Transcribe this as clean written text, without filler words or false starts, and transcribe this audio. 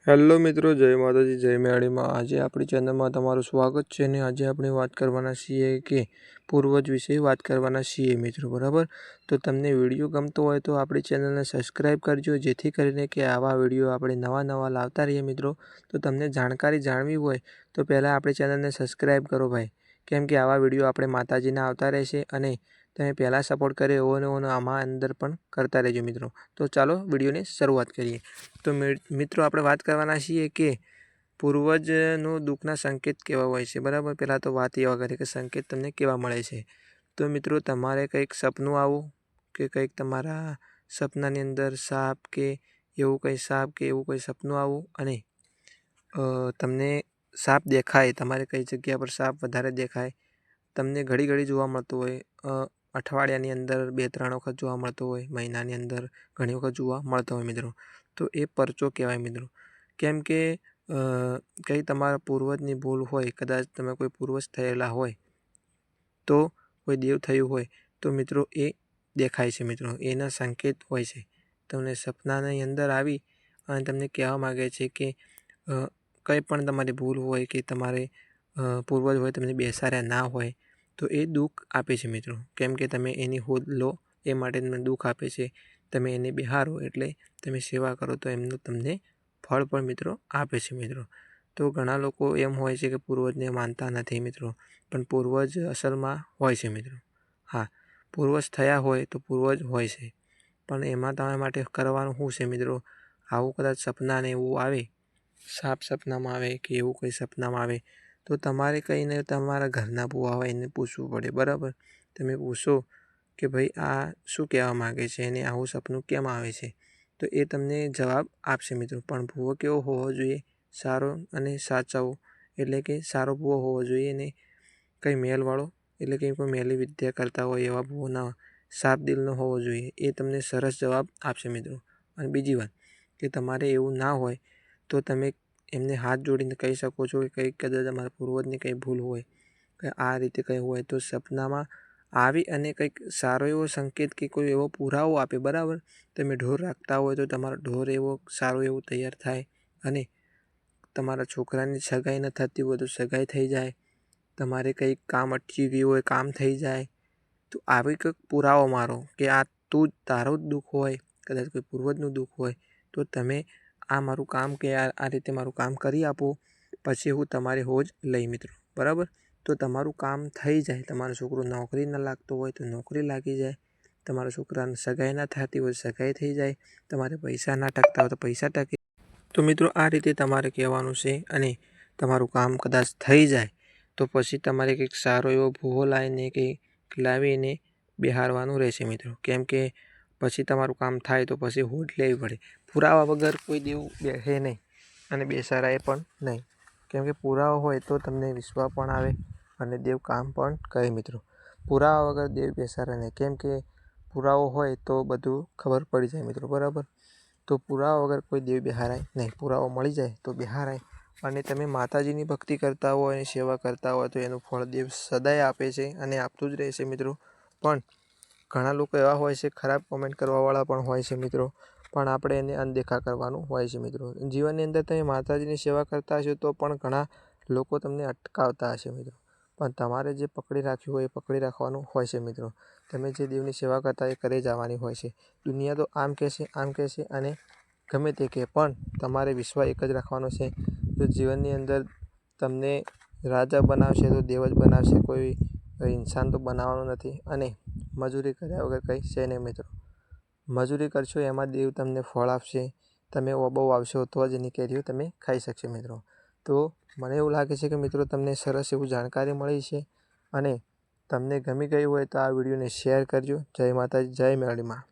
Hello મિત્રો, જય માતાજી, જય મેળીમાં. આજે આપણી ચેનલમાં તમારું સ્વાગત છે અને આજે આપણે વાત કરવાના છીએ કે પૂર્વજ વિશે વાત કરવાના છીએ મિત્રો, બરાબર. તો તમને વિડીયો ગમતો હોય તો આપણી ચેનલને સબસ્ક્રાઈબ કરજો, જેથી કરીને કે આવા વિડીયો આપણે નવા લાવતા રહીએ મિત્રો. તો તમને જાણકારી જાણવી હોય તો પહેલાં આપણી ચેનલને સબસ્ક્રાઈબ કરો ભાઈ, કેમ કે આવા વિડીયો આપણે માતાજીના આવતા રહેશે અને તમે પહેલાં સપોર્ટ કર્યો એવો ને આમાં અંદર પણ કરતા રહેજો મિત્રો. તો ચાલો વિડીયોની શરૂઆત કરીએ. તો મિત્રો આપણે વાત કરવાના છીએ કે પૂર્વજનો દુઃખના સંકેત કેવા હોય છે, બરાબર. પહેલાં તો વાત એવા કરીએ કે સંકેત તમને કેવા મળે છે. તો મિત્રો તમારે કંઈક સપનું આવું કે કંઈક તમારા સપનાની અંદર સાપ કે એવું કંઈ સપનું આવું અને તમને સાપ દેખાય, તમારે કઈ જગ્યા પર સાપ વધારે દેખાય, તમને ઘડી જોવા મળતું હોય, અઠવાડિયાની અંદર 2-3 વખત જોવા મળતો હોય, મહિનાની અંદર ઘણી વખત જોવા મળતો હોય મિત્રો. તો એ પરચો કહેવાય મિત્રો. કેમ કે કંઈ તમારા પૂર્વજની ભૂલ હોય, કદાચ તમે કોઈ પૂર્વજ થયેલા હોય તો કોઈ દેવ થયું હોય તો મિત્રો એ દેખાય છે મિત્રો, એના સંકેત હોય છે. તમને સપનાની અંદર આવી અને તમને કહેવા માગે છે કે કંઈ પણ તમારી ભૂલ હોય કે તમારે પૂર્વજ હોય તમને બેસાડ્યા ના હોય તો એ દુઃખ આપે છે મિત્રો. કેમ કે તમે એની હોદ લો એ માટે તમને દુઃખ આપે છે. તમે એને બિહારો એટલે તમે સેવા કરો તો એમનું તમને ફળ પણ મિત્રો આપે છે મિત્રો. તો ઘણા લોકો એમ હોય છે કે પૂર્વજને માનતા નથી મિત્રો, પણ પૂર્વજ અસલમાં હોય છે મિત્રો. હા, પૂર્વજ થયા હોય તો પૂર્વજ હોય છે, પણ એમાં તમારા માટે કરવાનું શું છે મિત્રો. આવું કદાચ સપનાને એવું આવે, સાપ સપનામાં આવે કે એવું કંઈ સપનામાં આવે તો તમારે કહીને તમારા ઘરના બુઆ હોય એને પૂછવું પડે, બરાબર. તમે પૂછો કે ભાઈ આ શું કહેવા માગે છે અને આવું સપનું કેમ આવે છે, તો એ તમને જવાબ આપશે મિત્રો. પણ ભૂવો કેવો હોવો જોઈએ? સારો અને સાચાવો, એટલે કે સારો ભૂવો હોવો જોઈએ ને કંઈ મેલવાળો, એટલે કે કોઈ મેલી વિદ્યા કરતા હોય એવા ભૂવો ના, સાફ દિલનો હોવો જોઈએ. એ તમને સરસ જવાબ આપશે મિત્રો. અને બીજી વાત કે તમારે એવું ના હોય તો તમે એમને હાથ જોડીને કહી શકો છો કે કંઈક કદાચ તમારા પૂર્વજની કંઈ ભૂલ હોય કે આ રીતે કંઈ હોય તો સપનામાં આવી અને કંઈક સારો એવો સંકેત કે કોઈ એવો પુરાવો આપે, બરાબર. તમે ઢોર રાખતા હોય તો તમારો ઢોર એવો સારો એવો તૈયાર થાય અને તમારા છોકરાની સગાઈ ન થતી હોય તો સગાઈ થઈ જાય, તમારે કંઈક કામ અટકી ગયું હોય કામ થઈ જાય. તો આવી કંઈક પુરાવો મારો કે આ તારું જ દુઃખ હોય, કદાચ કોઈ પૂર્વજનું દુઃખ હોય તો તમે આ મારું કામ કે આ રીતે મારું કામ કરી આપો, પછી હું તમારી હોજ લઈ મિત્રો, બરાબર. તો તમારું કામ થઈ જાય, તમારો છોકરો નોકરી ન લાગતો હોય તો નોકરી લાગી જાય, તમારા છોકરાને સગાઈ ના થતી હોય સગાઈ થઈ જાય, તમારે પૈસા ના ટકતા હોય તો પૈસા ટકે. તો મિત્રો આ રીતે તમારે કહેવાનું છે અને તમારું કામ કદાચ થઈ જાય તો પછી તમારે કંઈક સારો એવો ભૂવો લાવીને કંઈક લાવીને બિહારવાનું રહેશે મિત્રો. કેમ કે પછી તમારું કામ થાય તો પછી હોડ લેવી પડે. પુરાવા વગર કોઈ દેવ બેસે નહીં અને બેસાડાય પણ નહીં. કેમ કે પુરાવો હોય તો તમને વિશ્વાસ પણ આવે અને દેવ કામ પણ કરે મિત્રો. પુરાવા વગર દેવ બેસાડે નહીં, કેમ કે પુરાવો હોય તો બધું ખબર પડી જાય મિત્રો, બરાબર. તો પુરાવા વગર કોઈ દેવ બિહારાય નહીં, પુરાવો મળી જાય તો બિહારાય. અને તમે માતાજીની ભક્તિ કરતા હોય અને સેવા કરતા હોય તો એનું ફળ દેવ સદાય આપે છે અને આપતું જ રહેશે મિત્રો. પણ ઘણા લોકો એવા હોય છે, ખરાબ કોમેન્ટ કરવાવાળા પણ હોય છે મિત્રો, પણ આપણે એને અનદેખા કરવાનું હોય છે મિત્રો. જીવનની અંદર તમે માતાજીની સેવા કરતા હશો તો પણ ઘણા લોકો તમને અટકાવતા હશે મિત્રો, પણ તમારે જે પકડી રાખ્યું હોય એ પકડી રાખવાનું હોય છે મિત્રો. તમે જે દેવની સેવા કરતા એ કરે જવાની હોય છે. દુનિયા તો આમ કહેશે અને ગમે તે કહે, પણ તમારે વિશ્વાસ એક જ રાખવાનો છે. જો જીવનની અંદર તમને રાજા બનાવશે તો દેવ જ બનાવશે, કોઈ ઇન્સાન તો બનાવવાનો નથી. અને મજૂરી કર્યા વગર કંઈ છે નહીં મિત્રો. મજૂરી કરશો એમાં દેવ તમને ફળ આપશે. તમે બહુ આવશો તો જ એની કેરીઓ તમે ખાઈ શકશો મિત્રો. તો મને એવું લાગે છે કે મિત્રો તમને સરસ એવું જાણકારી મળી છે અને તમને ગમી ગયું હોય તો આ વિડીયોને શેર કરજો. જય માતાજી, જય મેરડીમાં.